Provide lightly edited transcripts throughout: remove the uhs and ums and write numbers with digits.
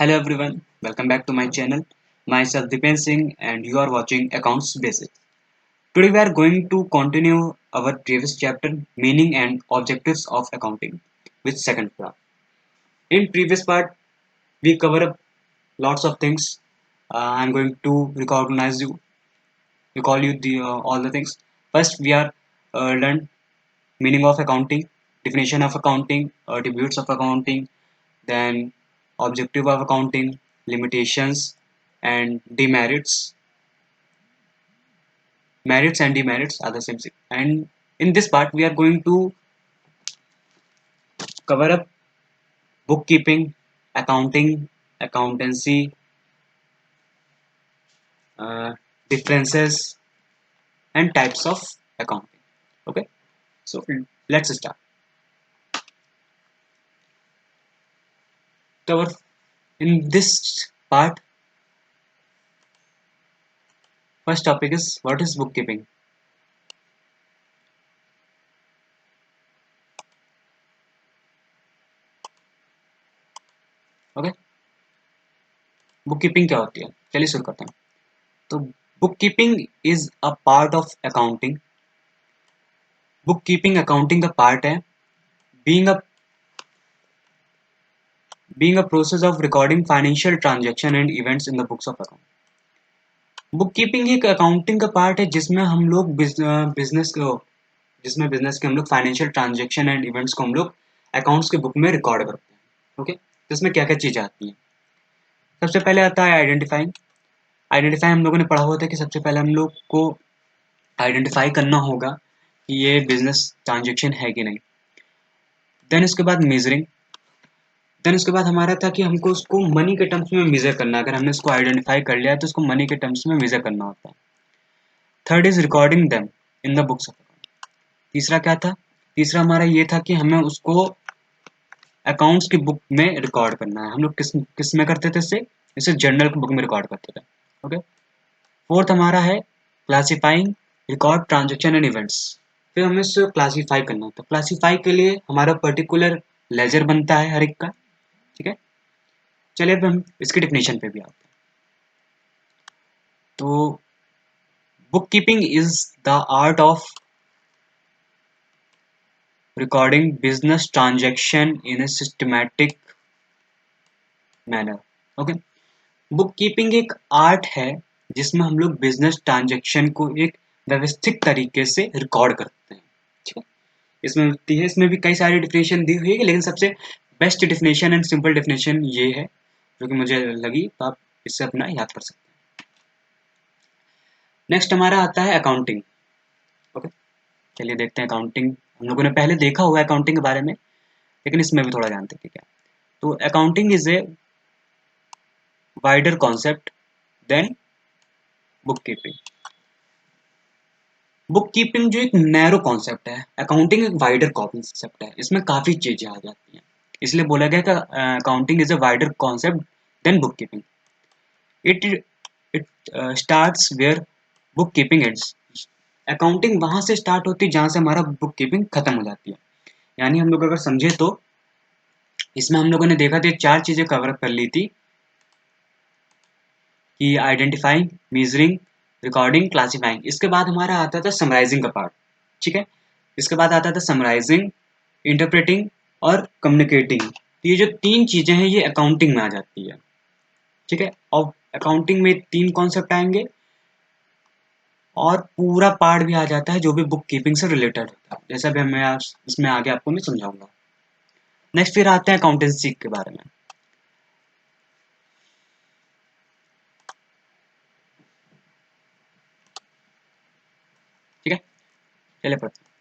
Hello everyone, welcome back to my channel. Myself Dipen Singh and you are watching Accounts Basics. Today we are going to continue our previous chapter Meaning and Objectives of Accounting with second part. In previous part we cover up lots of things. I'm going to recognize you, recall you all the things. First we are learned meaning of accounting, definition of accounting, attributes of accounting, then objective of accounting, limitations and demerits. Merits and demerits are the same thing. And in this part we are going to cover up bookkeeping, accounting, accountancy, uh, differences and types of accounting. Okay, so let's start. Cover in this part. First topic is what is bookkeeping. Okay, book keeping क्या होती है, चलिए शुरू करते हैं. तो book keeping is a part of accounting. Book keeping accounting का part है. Being a being a process of recording financial transaction and events in the books of account. Book keeping एक अकाउंटिंग का पार्ट है जिसमें हम लोग business को जिसमें बिजनेस के हम लोग फाइनेंशियल ट्रांजैक्शन एंड इवेंट्स को हम लोग अकाउंट्स के बुक में रिकॉर्ड करते हैं. ओके, जिसमें क्या क्या चीज़ें आती हैं. सबसे पहले आता है आइडेंटिफाइंग. आइडेंटिफाई हम लोगों ने पढ़ा हुआ था कि सबसे पहले हम लोग को आइडेंटिफाई करना होगा कि ये बिजनेस ट्रांजेक्शन है कि नहीं. देन उसके बाद मेजरिंग. देन उसके बाद हमारा था कि हमको उसको मनी के टर्म्स में मेजर करना है. अगर हमने इसको आइडेंटिफाई कर लिया है तो उसको मनी के टर्म्स में मेजर करना होता है. Third is recording them in the books of account. तीसरा क्या था? तीसरा हमारा ये था कि हमें उसको अकाउंट्स की बुक में रिकॉर्ड करना है. हम लोग किस किस में करते थे इसे जर्नल की बुक में रिकॉर्ड करते थे. ओके. फोर्थ हमारा है classifying record transaction and events. फिर हमें इसको क्लासीफाई करना होता है. क्लासीफाई के लिए हमारा पर्टिकुलर लेजर बनता है हर एक का. ठीक है, चलिए अब हम इसकी डेफिनेशन पे भी आते हैं. तो book keeping is the art of recording business transaction in a systematic manner. Okay, book keeping एक आर्ट है जिसमें हम लोग बिजनेस ट्रांजैक्शन को एक व्यवस्थित तरीके से रिकॉर्ड करते हैं. ठीक है, इसमें होती है, इसमें भी कई सारी डिफिनेशन दी हुई है लेकिन सबसे best definition and simple definition ये है जो कि मुझे लगी, तो आप इससे अपना याद कर सकते हैं. नेक्स्ट हमारा आता है अकाउंटिंग. ओके, चलिए देखते हैं अकाउंटिंग. हम लोगों ने पहले देखा हुआ है अकाउंटिंग के बारे में लेकिन इसमें भी थोड़ा जानते हैं क्या. तो accounting is a wider concept than book keeping. Book keeping जो एक नैरो कॉन्सेप्ट है, अकाउंटिंग एक वाइडर कॉन्सेप्ट है. इसमें काफ़ी चीज़ें आ जाती हैं, इसलिए बोला गया कि accounting is a wider concept than book keeping. It it starts where book keeping ends. Accounting वहाँ से स्टार्ट होती है जहाँ से हमारा बुक कीपिंग खत्म हो जाती है. यानी हम लोग अगर समझे तो इसमें हम लोगों ने देखा था चार चीज़ें कवर कर ली थी कि आइडेंटिफाइंग, मेजरिंग, रिकॉर्डिंग, क्लासिफाइंग. इसके बाद हमारा आता था समराइजिंग का पार्ट. ठीक है, इसके बाद आता था समराइजिंग, इंटरप्रेटिंग और कम्युनिकेटिंग. ये जो तीन चीज़ें हैं ये अकाउंटिंग में आ जाती है. ठीक है, और अकाउंटिंग में तीन कॉन्सेप्ट आएंगे और पूरा पार्ट भी आ जाता है जो भी बुक कीपिंग से रिलेटेड होता है, जैसा भी मैं इसमें आगे आपको मैं समझाऊंगा. नेक्स्ट फिर आते हैं अकाउंटेंसी के बारे में. ठीक है, चलिए पढ़ते हैं.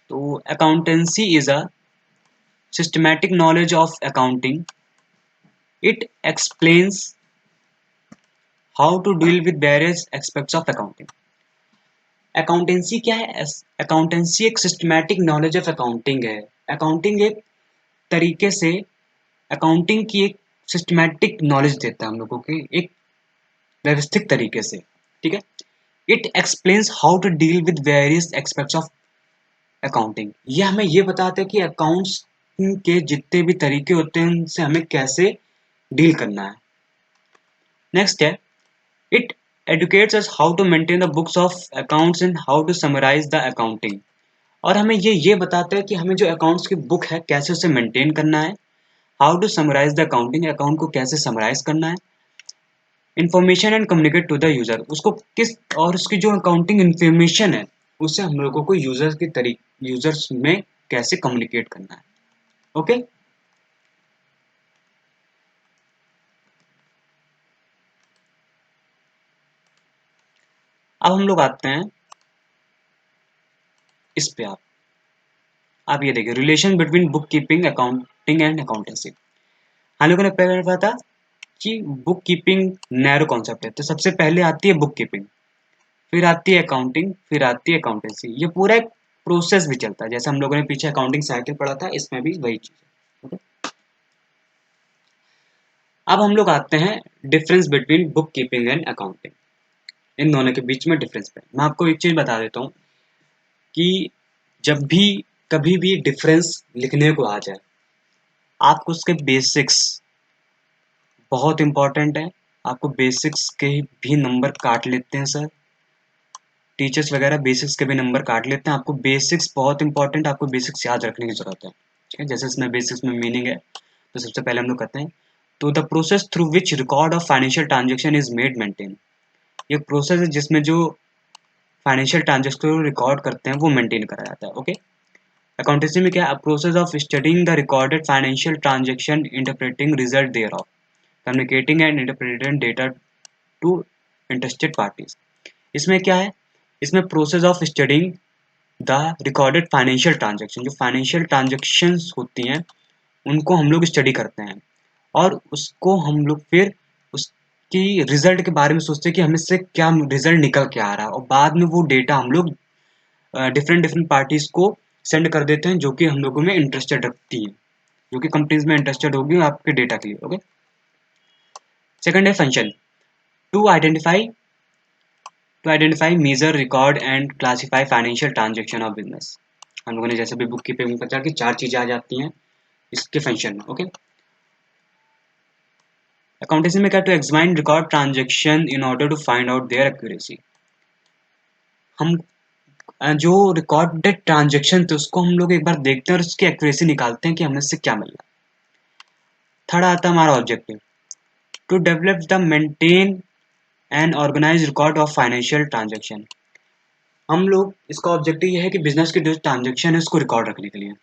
तो accountancy is a systematic knowledge of accounting. It explains how to deal with various aspects of accounting. Accountancy क्या है? अकाउंटेंसी एक सिस्टमैटिक नॉलेज ऑफ अकाउंटिंग है. अकाउंटिंग एक तरीके से अकाउंटिंग की एक सिस्टमैटिक नॉलेज देता है हम लोगों को एक व्यवस्थित तरीके से. ठीक है, it explains how to deal with various aspects of accounting. ये हमें ये बताता है कि अकाउंट्स के जितने भी तरीके होते हैं उनसे हमें कैसे डील करना है। नेक्स्ट है, it educates us how to maintain the books of accounts and how to summarize the accounting। और हमें ये बताता है कि हमें जो अकाउंट्स की बुक है कैसे उसे मेंटेन करना है, how to summarise the accounting, account को कैसे समराइज करना है, information and communicate to the user, उसको किस और उसकी जो अकाउंटिंग इंफॉर्मेशन है उससे हम लोगों को यूजर्स में कैसे कम्युनिकेट करना है। ओके अब हम लोग आते हैं इस पे। आप ये देखिए, relation between book keeping, accounting and accountancy. हम लोगों ने पहले पढ़ा था कि बुक कीपिंग नैरो कॉन्सेप्ट है, तो सबसे पहले आती है बुक कीपिंग, फिर आती है अकाउंटिंग, फिर आती है अकाउंटेंसी। ये पूरा एक प्रोसेस भी चलता है, जैसे हम लोगों ने पीछे अकाउंटिंग साइकिल पढ़ा था, इसमें भी वही चीज है। ओके अब हम लोग आते हैं difference between book keeping and accounting, इन दोनों के बीच में डिफरेंस पे मैं आपको एक चीज बता देता हूँ कि जब भी कभी भी डिफरेंस लिखने को आ जाए, आपको उसके बेसिक्स बहुत इंपॉर्टेंट है। आपको बेसिक्स के भी नंबर काट लेते हैं सर, टीचर्स वगैरह बेसिक्स के भी नंबर काट लेते हैं। आपको बेसिक्स बहुत इंपॉर्टेंट, आपको बेसिक्स याद रखने की जरूरत है। ठीक है, जैसे इसमें बेसिक्स में मीनिंग है, तो सबसे पहले हम लोग कहते हैं तो the process through which record of financial transaction is made maintain. ये प्रोसेस है जिसमें जो फाइनेंशियल ट्रांजेक्शन को रिकॉर्ड करते हैं वो मेंटेन करा जाता है। ओके अकाउंटेंसी में क्या है, process of studying the recorded financial transaction, interpreting result thereof, communicating and interpreting data to interested parties. इसमें क्या है, इसमें process of studying the recorded financial transaction, जो फाइनेंशियल ट्रांजेक्शन्स होती हैं उनको हम लोग स्टडी करते हैं और उसको हम लोग फिर उसकी रिजल्ट के बारे में सोचते हैं कि हमें इससे क्या रिजल्ट निकल के आ रहा है, और बाद में वो डेटा हम लोग डिफरेंट डिफरेंट पार्टीज को सेंड कर देते हैं जो कि हम लोगों में इंटरेस्टेड रखती हैं, जो कि कंपनीज में इंटरेस्टेड होगी आपके डेटा के लिए। ओके सेकंड है function, to identify major record and classify financial transaction of business. हम लोगों ने जैसे भी बुक कीपिंग में पता कि चार चीजें आ जाती हैं इसके फंक्शन में। ओके अकाउंटेंसी में क्या, to examine record transaction in order to find out their accuracy. हम जो रिकॉर्डेड ट्रांजेक्शन थे उसको हम लोग एक बार देखते हैं और उसकी एक्यूरेसी निकालते हैं कि हमें इससे क्या मिल रहा है। थर्ड आता है हमारा objective, to develop the maintain and organise record of financial transaction. हम लोग इसका ऑब्जेक्टिव ये है कि बिजनेस के जो ट्रांजेक्शन है उसको रिकॉर्ड रखने के लिए।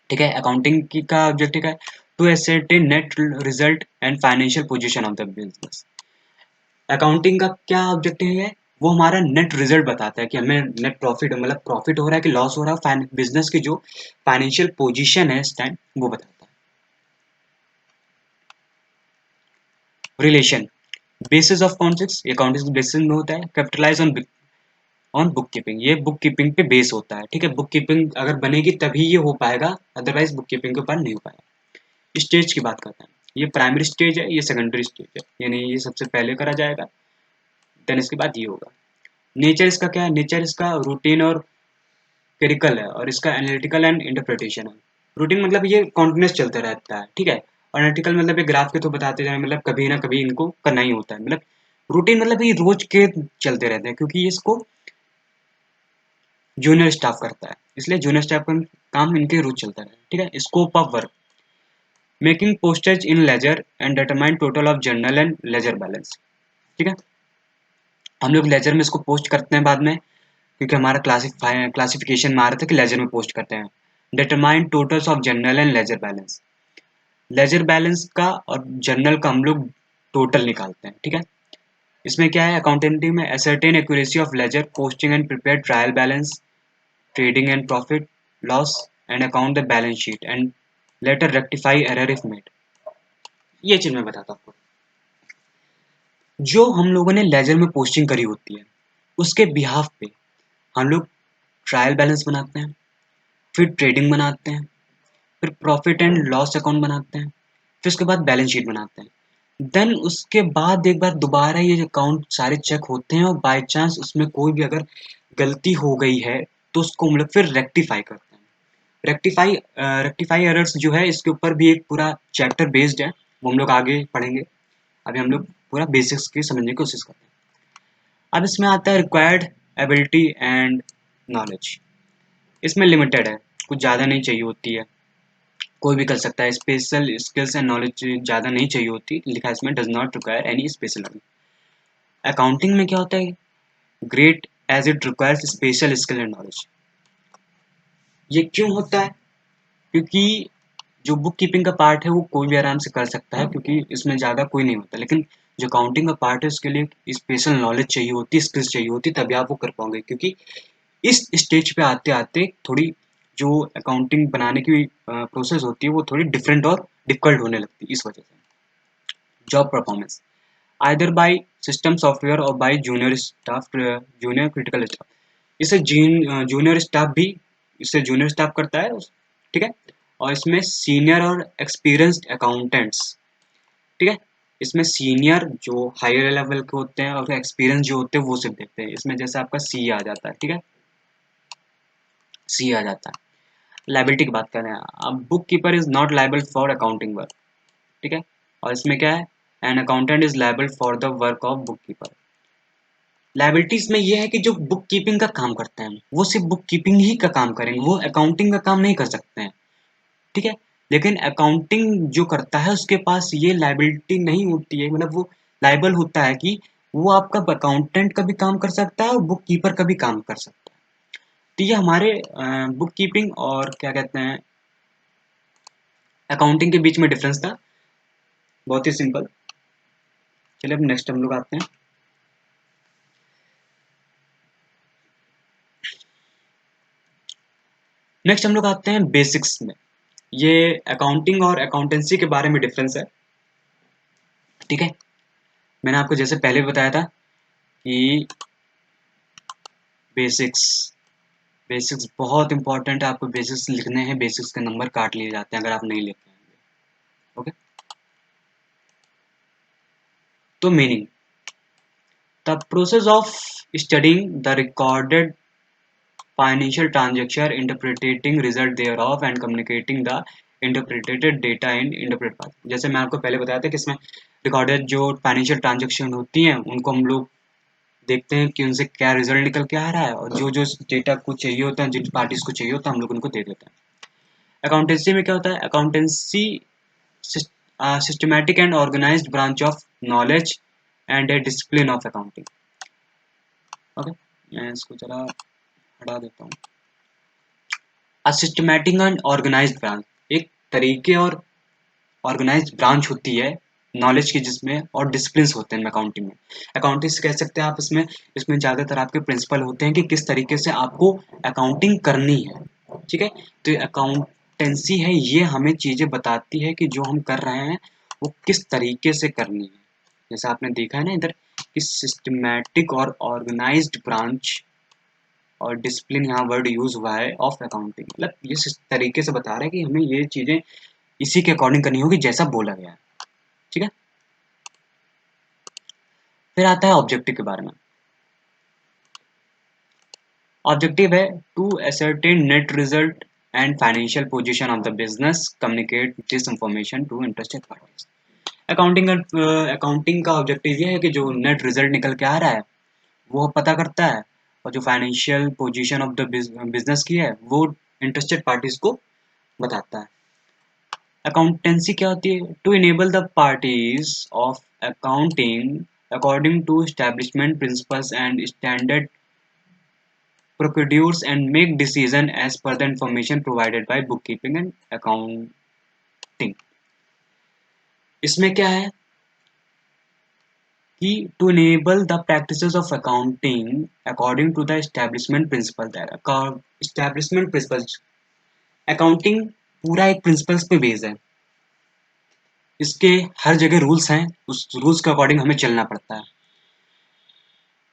ठीक है अकाउंटिंग की का ऑब्जेक्टिव है to ascertain net result and financial position of the business. Accounting का क्या ऑब्जेक्टिव है, वो हमारा नेट रिजल्ट बताता है कि हमें नेट प्रॉफिट मतलब प्रॉफिट हो रहा है कि लॉस हो रहा है, बिजनेस की जो फाइनेंशियल पोजीशन है इस टाइम वो बताता है। रिलेशन बेसिस ऑफ कॉन्सेप्ट्स, ये अकाउंटिंग बेसिस में होता है, कैपिटलाइज ऑन बुक कीपिंग, ये बुक कीपिंग पे बेस होता है। ठीक है बुक कीपिंग अगर बनेगी तभी ये हो पाएगा, अदरवाइज बुक कीपिंग के ऊपर नहीं हो पाएगा। स्टेज की बात करते हैं, ये प्राइमरी स्टेज है, ये सेकेंडरी स्टेज है, यानी ये सबसे पहले करा जाएगा, देन इसके बाद ये होगा। नेचर इसका क्या है, नेचर इसका रूटीन और पेरिकल है, और इसका एनालिटिकल एंड इंटरप्रिटेशन है। रूटीन मतलब ये कॉन्टिन्यूस चलता रहता है, ठीक है, और एनालिटिकल मतलब ये ग्राफ के तो बताते जाए, मतलब कभी ना कभी इनको करना ही होता है। मतलब रूटीन मतलब ये रोज के चलते रहते हैं, क्योंकि इसको जूनियर स्टाफ करता है, इसलिए जूनियर स्टाफ का काम इनके रोज चलता है। ठीक है scope of work, making postage in ledger and determine total of journal and ledger balance. ठीक है हम लोग लेजर में इसको पोस्ट करते हैं बाद में, क्योंकि हमारा क्लासिफिकेशन में आ रहा था कि लेजर में पोस्ट करते हैं। Determine totals of journal and ledger balance, ledger balance का और जर्नल का हम लोग टोटल निकालते हैं। ठीक है इसमें क्या है, अकाउंटेंटिंग में ascertain accuracy of ledger, posting and prepare trial balance, trading and profit loss and account the balance sheet and later rectify error if made. ये चीज मैं बताता हूँ आपको, जो हम लोगों ने लेजर में पोस्टिंग करी होती है उसके बिहाफ पे हम लोग ट्रायल बैलेंस बनाते हैं, फिर ट्रेडिंग बनाते हैं, फिर प्रॉफिट एंड लॉस अकाउंट बनाते हैं, फिर उसके बाद बैलेंस शीट बनाते हैं। देन उसके बाद एक बार दोबारा ये अकाउंट सारे चेक होते हैं, और बाय चांस उसमें कोई भी अगर गलती हो गई है तो उसको हम लोग फिर रेक्टिफाई करते हैं। रेक्टिफाई एरर्स जो है इसके ऊपर भी एक पूरा चैप्टर बेस्ड है, वो हम लोग आगे पढ़ेंगे। अभी हम लोग पूरा बेसिक्स की समझने की कोशिश करते हैं। अब इसमें आता है रिक्वायर्ड एबिलिटी एंड नॉलेज। इसमें लिमिटेड है, कुछ ज़्यादा नहीं चाहिए होती है, कोई भी कर सकता है। स्पेशल स्किल्स एंड नॉलेज ज़्यादा नहीं चाहिए होती, लिखा है इसमें does not require any special knowledge. Accounting में क्या होता है, great as it requires special skill and knowledge. ये क्यों होता है? क्योंकि जो बुक कीपिंग का पार्ट है वो कोई भी आराम से कर सकता है, क्योंकि इसमें ज़्यादा कोई नहीं होता। लेकिन जो अकाउंटिंग का पार्ट है उसके लिए स्पेशल नॉलेज चाहिए होती है, स्किल्स चाहिए होती है, तभी आप वो कर पाओगे। क्योंकि इस स्टेज पे आते आते थोड़ी जो अकाउंटिंग बनाने की प्रोसेस होती है वो थोड़ी डिफरेंट और डिफिकल्ट होने लगती है। इस वजह से job performance either by system software और by junior staff, junior critical staff. इसे जूनियर स्टाफ भी, इससे जूनियर स्टाफ करता है, ठीक है। और इसमें सीनियर और एक्सपीरियंस्ड अकाउंटेंट्स, ठीक है। इसमें सीनियर जो हायर लेवल के होते हैं और एक्सपीरियंस जो होते हैं वो सिर्फ देखते हैं। इसमें जैसे आपका सी आ जाता है, ठीक है, सी आ जाता है। लाइबिलिटी की बात करें, अब book keeper is not liable for accounting work, ठीक है। और इसमें क्या है, an accountant is liable for the work of book keeper. Liabilities में ये है कि जो बुक कीपिंग का काम करते हैं वो सिर्फ बुक कीपिंग ही का काम करेंगे, वो अकाउंटिंग का काम नहीं कर सकते हैं, ठीक है। लेकिन अकाउंटिंग जो करता है उसके पास ये लाइबिलिटी नहीं होती है, मतलब वो लाइबल होता है कि वो आपका अकाउंटेंट का भी काम कर सकता है और बुक कीपर का भी काम कर सकता है। तो ये हमारे बुक कीपिंग और क्या कहते हैं अकाउंटिंग के बीच में डिफरेंस था, बहुत ही सिंपल। चलिए अब नेक्स्ट हम लोग आते हैं। नेक्स्ट हम लोग आते हैं बेसिक्स में। ये अकाउंटिंग और अकाउंटेंसी के बारे में डिफरेंस है, ठीक है। मैंने आपको जैसे पहले भी बताया था कि बेसिक्स, बेसिक्स बहुत इंपॉर्टेंट है, आपको बेसिक्स लिखने हैं, बेसिक्स के नंबर काट लिए जाते हैं अगर आप नहीं लिखते हैं, ओके। तो meaning, the process of studying the recorded financial transaction, interpreting result thereof and communicating the interpreted data in interpret path। जैसे मैं आपको पहले बताया था कि इसमें रिकॉर्डेड जो फाइनेंशियल ट्रांजेक्शन होती हैं उनको हम लोग देखते हैं कि उनसे क्या रिजल्ट निकल के आ रहा है, और जो जो डेटा को चाहिए होता है, जिन पार्टीज को चाहिए होता है, हम लोग उनको दे देते हैं। अकाउंटेंसी में क्या होता है, accountancy systematic and organised branch of knowledge and a discipline of accounting, okay. मैं इसको जरा हटा देता हूँ। सिस्टमैटिक एंड ऑर्गेनाइज्ड ब्रांच, एक तरीके और ऑर्गेनाइज्ड ब्रांच होती है नॉलेज की, जिसमें और डिसिप्लिन होते हैं अकाउंटिंग में। अकाउंटिंग कह सकते हैं आप इसमें, इसमें ज़्यादातर आपके प्रिंसिपल होते हैं कि किस तरीके से आपको अकाउंटिंग करनी है, ठीक है। तो अकाउंटेंसी है, ये हमें चीज़ें बताती है कि जो हम कर रहे हैं वो किस तरीके से करनी है। जैसा आपने देखा है ना इधर कि सिस्टमैटिक और ऑर्गेनाइज्ड ब्रांच और डिसिप्लिन यहाँ वर्ड यूज हुआ है ऑफ अकाउंटिंग, मतलब ये इस तरीके से बता रहा है कि हमें ये चीजें इसी के अकॉर्डिंग करनी होगी जैसा बोला गया है, ठीक है। फिर आता है ऑब्जेक्टिव के बारे में। ऑब्जेक्टिव है to ascertain net result and financial position of the business, communicate this information to interested parties. Accounting का ऑब्जेक्टिव ये है कि जो नेट रिजल्ट निकल के आ रहा है वो पता करता है, और जो financial position of the business की है वो इंटरेस्टेड पार्टीज को बताता है। अकाउंटेंसी क्या होती है, to enable the parties of accounting according to establishment principles and standard procedures and make decision as per the information provided by bookkeeping and accounting। इसमें क्या है कि to enable the practices of accounting according to the establishment principle, that establishment principles, accounting पूरा एक principles पे base है, इसके हर जगह रूल्स हैं, उस रूल्स के अकॉर्डिंग हमें चलना पड़ता है,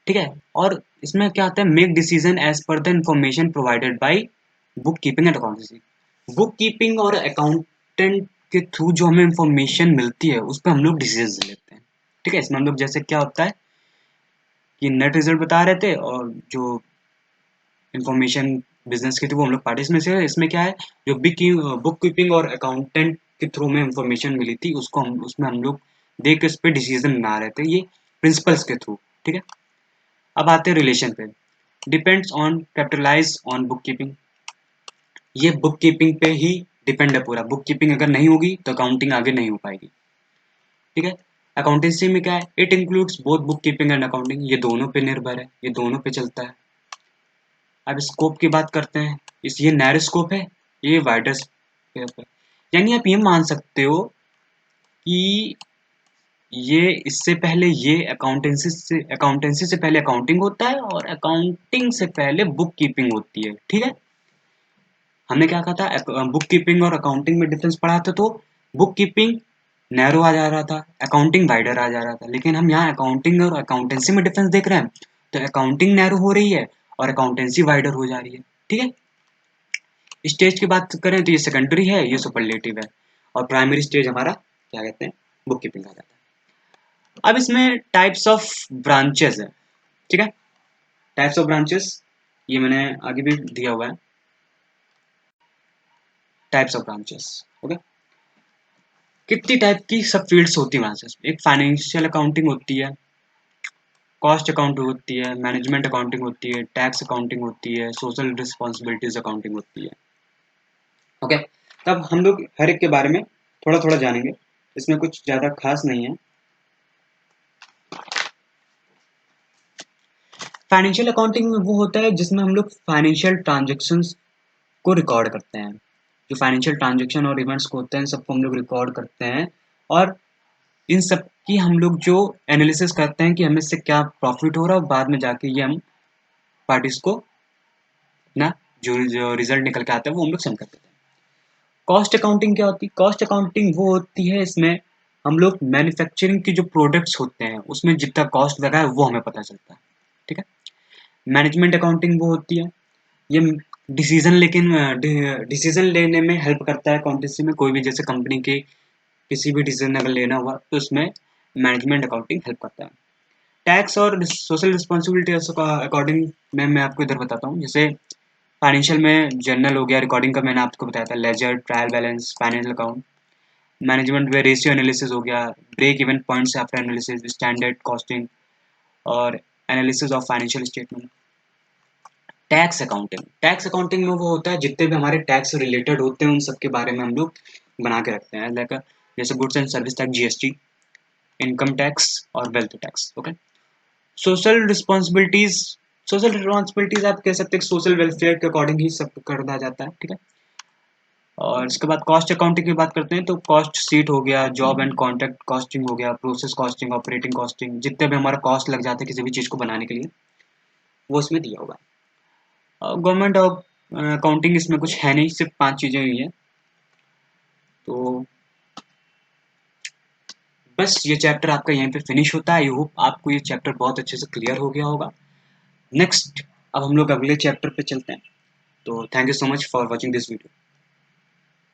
ठीक है। और इसमें क्या आता है, make decision as per the information provided by book keeping and accountancy. Book keeping और अकाउंटेंट के थ्रू जो हमें इंफॉर्मेशन मिलती है उस पर हम लोग डिसीजन लेते हैं, ठीक है। इसमें हम लोग जैसे क्या होता है कि नेट रिजल्ट बता रहे थे, और जो इंफॉर्मेशन बिजनेस की थी वो हम लोग पार्टीज में से, इसमें क्या है जो बुक कीपिंग और अकाउंटेंट के थ्रू में इंफॉर्मेशन मिली थी उसको हम उसमें हम लोग देख के उस पर डिसीजन बना रहे थे, ये प्रिंसिपल्स के थ्रू। ठीक है, अब आते हैं रिलेशन पे। Depends on capitalise on book keeping, ये बुक कीपिंग पे ही डिपेंड है पूरा। बुक कीपिंग अगर नहीं होगी तो अकाउंटिंग आगे नहीं हो पाएगी। ठीक है, अकाउंटेंसी में क्या है, it includes both book keeping and accounting, ये दोनों पे निर्भर है, ये दोनों पे चलता है। अब स्कोप की बात करते हैं, इस ये नैरो स्कोप है, ये वाइडर स्कोप है। यानी आप ये मान सकते हो कि ये इससे पहले ये अकाउंटेंसी से पहले अकाउंटिंग होता है और अकाउंटिंग से पहले बुक कीपिंग होती है। ठीक है, हमने क्या कहा था, बुक कीपिंग और अकाउंटिंग में डिफरेंस पढ़ा था, तो बुक कीपिंग नैरो आ जा रहा था, अकाउंटिंग वाइडर आ जा रहा था। लेकिन हम यहाँ अकाउंटिंग और अकाउंटेंसी में डिफरेंस देख रहे हैं, तो अकाउंटिंग नैरो हो रही है और अकाउंटेंसी वाइडर हो जा रही है। ठीक है, स्टेज की बात करें तो ये सेकेंडरी है, ये सुपरलेटिव है, और प्राइमरी स्टेज हमारा क्या कहते हैं, बुक कीपिंग आ जाता है। अब इसमें टाइप्स ऑफ ब्रांचेस है। ठीक है, टाइप्स ऑफ ब्रांचेस ये मैंने आगे भी दिया हुआ है, टाइप्स ऑफ ब्रांचेस। ओके, कितनी टाइप की सब फील्ड्स होती है ब्रांचेस, एक फाइनेंशियल अकाउंटिंग होती है, कॉस्ट अकाउंटिंग होती है, मैनेजमेंट अकाउंटिंग होती है, टैक्स अकाउंटिंग होती है, सोशल रिस्पॉन्सिबिलिटीज अकाउंटिंग होती है। ओके, तब हम लोग हर एक के बारे में थोड़ा थोड़ा जानेंगे, इसमें कुछ ज़्यादा खास नहीं है। फाइनेंशियल अकाउंटिंग में वो होता है जिसमें हम लोग फाइनेंशियल ट्रांजेक्शन्स को रिकॉर्ड करते हैं, जो फाइनेंशियल ट्रांजेक्शन और इवेंट्स को होते हैं सबको हम लोग रिकॉर्ड करते हैं, और इन सब की हम लोग जो एनालिसिस करते हैं कि हमें इससे क्या प्रॉफिट हो रहा है, और बाद में जाके ये हम पार्टीज को ना जो रिजल्ट निकल के आता है वो हम लोग सेंड कर देते हैं। कॉस्ट अकाउंटिंग क्या होती है, कॉस्ट अकाउंटिंग वो होती है, इसमें हम लोग मैन्युफैक्चरिंग के जो प्रोडक्ट्स होते हैं उसमें जितना कॉस्ट लगा है वो हमें पता चलता है। ठीक है, मैनेजमेंट अकाउंटिंग वो होती है, ये डिसीजन लेने में हेल्प करता है अकाउंटेंसी में, कोई भी जैसे कंपनी के किसी भी डिसीजन अगर लेना हुआ तो उसमें मैनेजमेंट अकाउंटिंग हेल्प करता है। टैक्स और सोशल रिस्पॉन्सिबिलिटी अकॉर्डिंग में मैं आपको इधर बताता हूँ, जैसे फाइनेंशियल में जर्नल हो गया, रिकॉर्डिंग का मैंने आपको बताया था, ledger, trial balance, financial account. Management में रेशियो एनालिसिस हो गया, break even points after analysis, standard costing और analysis of financial statement. Tax accounting में वो होता है जितने भी हमारे टैक्स रिलेटेड होते हैं उन सब के बारे में हम लोग बना के रखते हैं, लाइक जैसे goods and service tax, GST, income tax और wealth tax. Okay, social responsibilities, social responsibilities आप कह सकते हैं सोशल वेलफेयर के अकॉर्डिंग ही सब करना जाता है। ठीक है, और इसके बाद कॉस्ट अकाउंटिंग की बात करते हैं तो कॉस्ट शीट हो गया, जॉब एंड कॉन्ट्रैक्ट कॉस्टिंग हो गया, प्रोसेस कॉस्टिंग, ऑपरेटिंग कॉस्टिंग, जितने भी हमारा कॉस्ट लग जाता है किसी भी चीज़ को बनाने के लिए वो इसमें दिया होगा। गवर्नमेंट ऑफ अकाउंटिंग इसमें कुछ है नहीं, सिर्फ 5 चीज़ें हुई हैं। तो बस ये चैप्टर आपका यहीं पे फिनिश होता है। आई होप आपको ये चैप्टर बहुत अच्छे से क्लियर हो गया होगा। नेक्स्ट अब हम लोग अगले चैप्टर पे चलते हैं। तो thank you so much for watching this video.